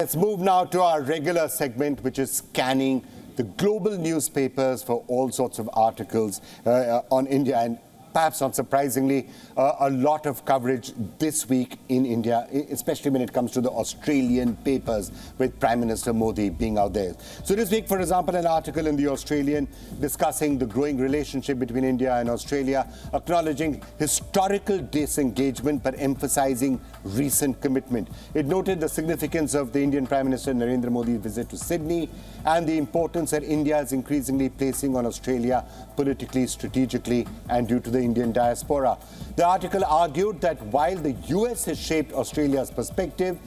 Let's move now to our regular segment, which is scanning the global newspapers for all sorts of articles on India. And perhaps not surprisingly, a lot of coverage this week in India, especially when it comes to the Australian papers, with Prime Minister Modi being out there. So this week, for example, an article in the Australian discussing the growing relationship between India and Australia, acknowledging historical disengagement but emphasizing recent commitment. It noted the significance of the Indian Prime Minister Narendra Modi's visit to Sydney and the importance that India is increasingly placing on Australia politically, strategically, and due to the Indian diaspora. The article argued that while the US has shaped Australia's perspective,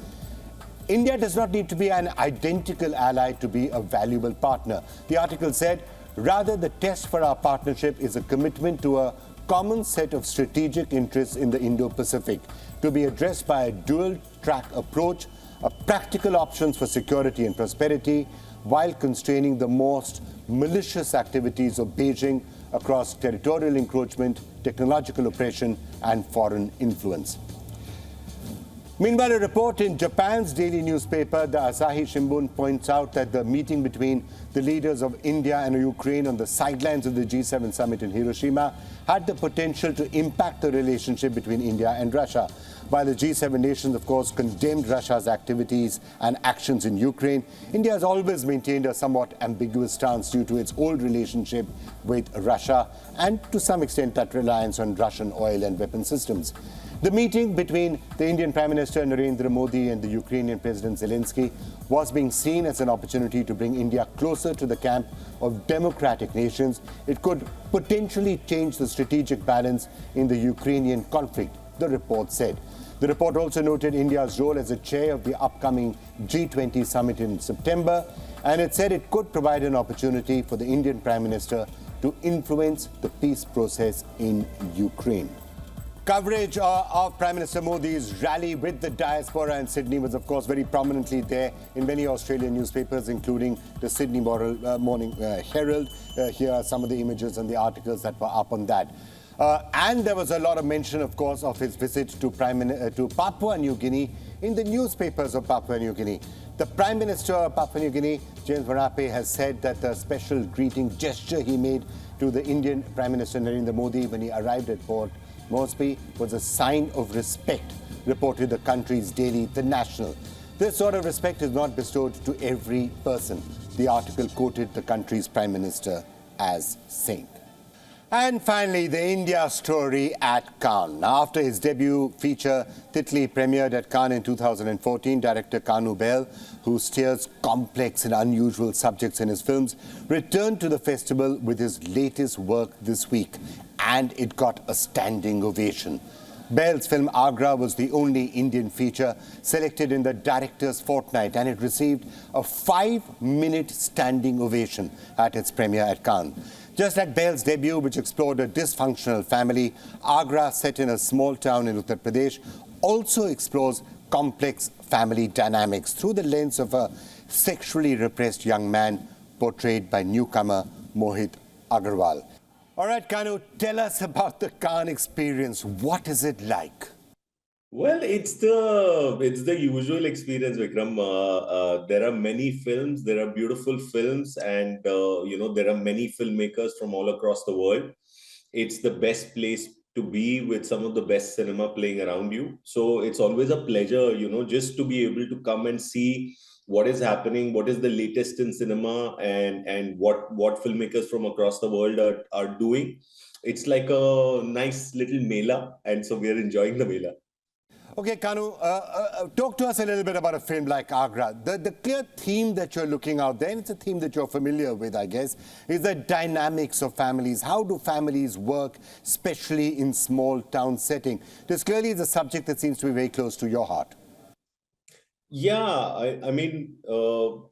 India does not need to be an identical ally to be a valuable partner. The article said, rather, the test for our partnership is a commitment to a common set of strategic interests in the Indo-Pacific, to be addressed by a dual-track approach, practical options for security and prosperity, while constraining the most malicious activities of Beijing across territorial encroachment, technological oppression, and foreign influence. Meanwhile, a report in Japan's daily newspaper, the Asahi Shimbun, points out that the meeting between the leaders of India and Ukraine on the sidelines of the G7 summit in Hiroshima had the potential to impact the relationship between India and Russia. While the G7 nations, of course, condemned Russia's activities and actions in Ukraine, India has always maintained a somewhat ambiguous stance due to its old relationship with Russia and, to some extent, that reliance on Russian oil and weapon systems. The meeting between the Indian Prime Minister Narendra Modi and the Ukrainian President Zelensky was being seen as an opportunity to bring India closer to the camp of democratic nations. It could potentially change the strategic balance in the Ukrainian conflict, the report said. The report also noted India's role as a chair of the upcoming G20 summit in September, and it said it could provide an opportunity for the Indian Prime Minister to influence the peace process in Ukraine. Coverage of Prime Minister Modi's rally with the diaspora in Sydney was, of course, very prominently there in many Australian newspapers, including the Sydney Morning Herald. Here are some of the images and the articles that were up on that. And there was a lot of mention, of course, of his visit to Papua New Guinea in the newspapers of Papua New Guinea. The Prime Minister of Papua New Guinea, James Marape, has said that the special greeting gesture he made to the Indian Prime Minister Narendra Modi when he arrived at Port Moresby was a sign of respect, reported the country's daily The National. This sort of respect is not bestowed to every person. The article quoted the country's Prime Minister as saying. And finally, the India story at Cannes. After his debut feature, Titli, premiered at Cannes in 2014, director Kanu Behl, who steers complex and unusual subjects in his films, returned to the festival with his latest work this week, and it got a standing ovation. Behl's film Agra was the only Indian feature selected in the Director's Fortnight, and it received a 5-minute standing ovation at its premiere at Cannes. Just like Behl's debut, which explored a dysfunctional family, Agra, set in a small town in Uttar Pradesh, also explores complex family dynamics through the lens of a sexually repressed young man portrayed by newcomer Mohit Agarwal. All right, Kanu, tell us about the Cannes experience. What is it like? Well, it's the usual experience, Vikram. There are many films, there are beautiful films, and there are many filmmakers from all across the world. It's the best place to be with some of the best cinema playing around you. So it's always a pleasure, just to be able to come and see what is happening, what is the latest in cinema, and what filmmakers from across the world are doing. It's like a nice little mela, and so we are enjoying the mela. Okay, Kanu, talk to us a little bit about a film like Agra. The clear theme that you're looking out there, and it's a theme that you're familiar with, I guess, is the dynamics of families. How do families work, especially in small town setting? This clearly is a subject that seems to be very close to your heart. Yeah, I mean,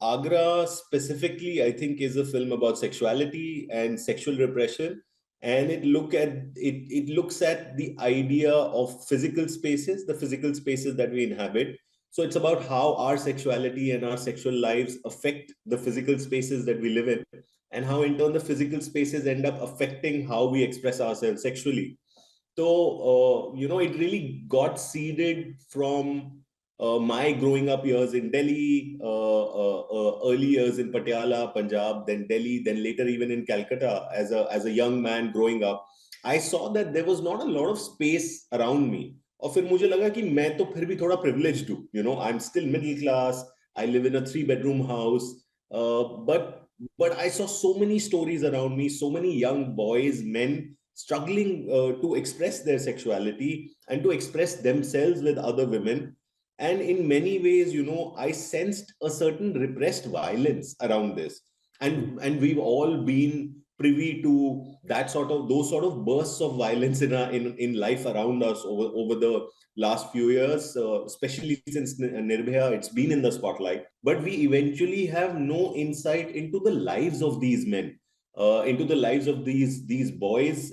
Agra specifically, I think, is a film about sexuality and sexual repression. And it looks at the idea of physical spaces, the physical spaces that we inhabit. So it's about how our sexuality and our sexual lives affect the physical spaces that we live in, and how in turn the physical spaces end up affecting how we express ourselves sexually. So, it really got seeded from my growing up years in Delhi, early years in Patiala, Punjab, then Delhi, then later even in Calcutta as a young man growing up, I saw that there was not a lot of space around me. और फिर मुझे लगा कि मैं तो फिर भी थोड़ा privileged हूँ, you know, I'm still middle class, I live in a 3-bedroom house, but I saw so many stories around me, so many young boys, men struggling to express their sexuality and to express themselves with other women. And in many ways, you know, I sensed a certain repressed violence around this. And we've all been privy to that sort of those sort of bursts of violence in life around us over the last few years, especially since Nirbhaya, it's been in the spotlight. But we eventually have no insight into the lives of these men, into the lives of these boys.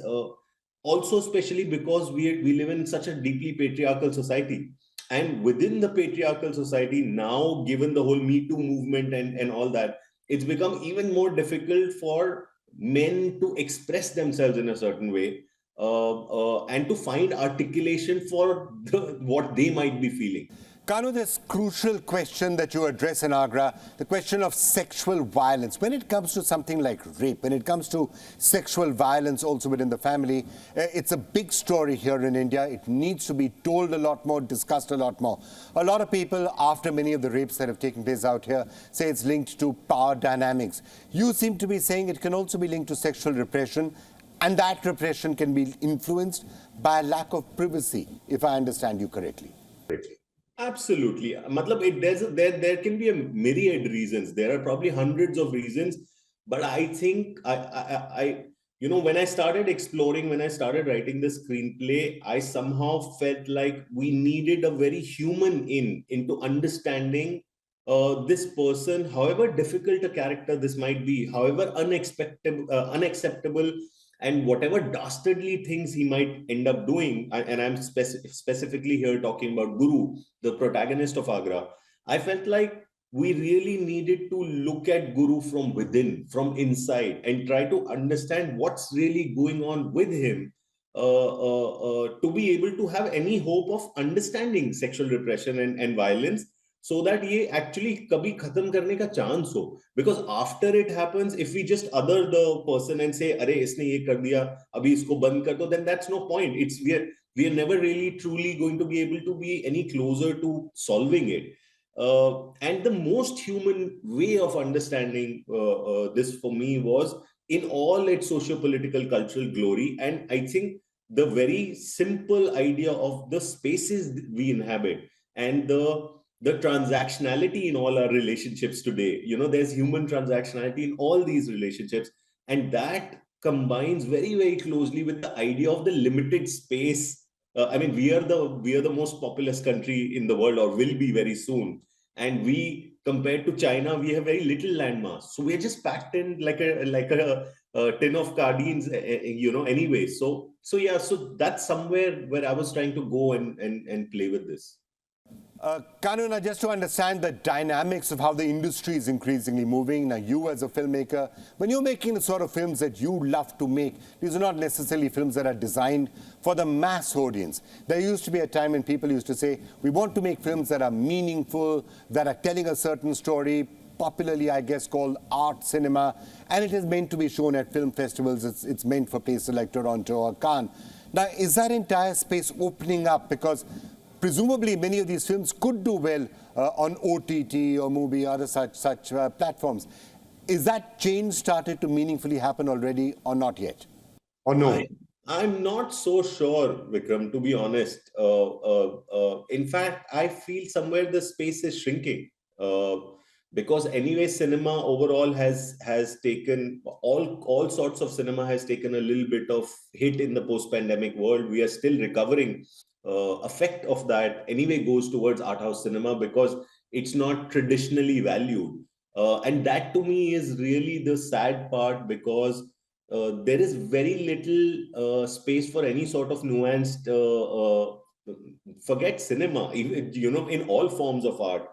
Also, especially because we live in such a deeply patriarchal society. And within the patriarchal society, now, given the whole Me Too movement and all that, it's become even more difficult for men to express themselves in a certain way, and to find articulation for what they might be feeling. Kanu, this crucial question that you address in Agra, the question of sexual violence. When it comes to something like rape, when it comes to sexual violence also within the family, it's a big story here in India. It needs to be told a lot more, discussed a lot more. A lot of people, after many of the rapes that have taken place out here, say it's linked to power dynamics. You seem to be saying it can also be linked to sexual repression, and that repression can be influenced by a lack of privacy, if I understand you correctly. Absolutely. Matlab, there can be a myriad reasons. There are probably hundreds of reasons, but I think I you know, when I started exploring, when I started writing the screenplay, I somehow felt like we needed a very human into understanding this person, however difficult a character this might be, however unacceptable, and whatever dastardly things he might end up doing. And I'm specifically here talking about Guru, the protagonist of Agra. I felt like we really needed to look at Guru from within, from inside, and try to understand what's really going on with him, to be able to have any hope of understanding sexual repression and violence, so that ये actually कभी खत्म करने का chance हो. Because after it happens, if we just other the person and say, अरे इसने ये कर दिया, अभी इसको बंद कर दो, then that's no point. We are never really truly going to be able to be any closer to solving it. And the most human way of understanding this for me was in all its socio-political cultural glory. And I think the very simple idea of the spaces we inhabit and the transactionality in all our relationships today. You know, there's human transactionality in all these relationships, and that combines very, very closely with the idea of the limited space. I mean, we are the most populous country in the world, or will be very soon, and we, compared to China, we have very little landmass. So we're just packed in like a tin of sardines, you know. Anyway, so yeah, so that's somewhere where I was trying to go and play with this. Kanu, now just to understand the dynamics of how the industry is increasingly moving, now you as a filmmaker, when you're making the sort of films that you love to make, these are not necessarily films that are designed for the mass audience. There used to be a time when people used to say, we want to make films that are meaningful, that are telling a certain story, popularly, I guess, called art cinema, and it is meant to be shown at film festivals. It's meant for places like Toronto or Cannes. Now, is that entire space opening up? Because presumably, many of these films could do well on OTT or Movie or other such platforms. Is that change started to meaningfully happen already or not yet? Or no? I'm not so sure, Vikram, to be honest. In fact, I feel somewhere the space is shrinking. Because anyway, cinema overall has taken, all sorts of cinema has taken a little bit of hit in the post-pandemic world. We are still recovering. Effect of that anyway goes towards art house cinema because it's not traditionally valued, and that to me is really the sad part, because there is very little space for any sort of nuanced, forget cinema, you know, in all forms of art.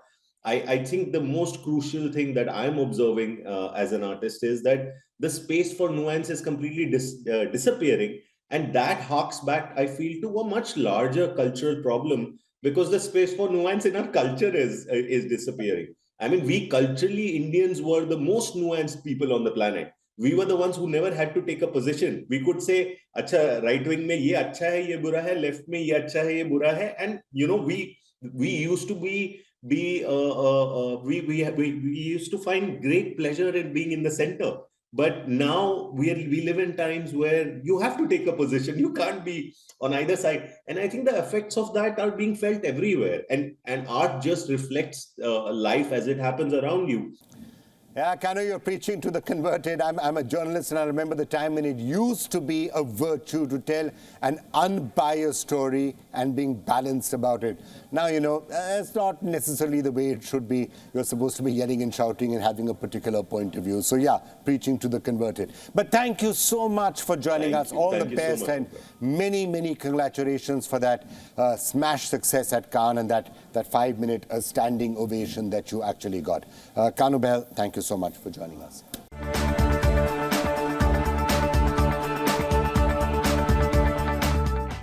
I think the most crucial thing that I'm observing as an artist is that the space for nuance is completely disappearing. And that harks back, I feel, to a much larger cultural problem, because the space for nuance in our culture is disappearing. I mean, we culturally, Indians were the most nuanced people on the planet. We were the ones who never had to take a position. We could say, "Acha, right wing mein ye acha hai, ye bura hai. Left mein ye acha hai, ye bura hai." And we used to we used to find great pleasure in being in the center. But now we live in times where you have to take a position. You can't be on either side. And I think the effects of that are being felt everywhere. And art just reflects life as it happens around you. Yeah, Kanu, you're preaching to the converted. I'm a journalist, and I remember the time when it used to be a virtue to tell an unbiased story and being balanced about it. Now, it's not necessarily the way it should be. You're supposed to be yelling and shouting and having a particular point of view. So, yeah, preaching to the converted. But thank you so much for joining us. All the best, so and many, many congratulations for that smash success at Cannes and that 5-minute standing ovation that you actually got. Kanu Behl, thank you so much for joining us.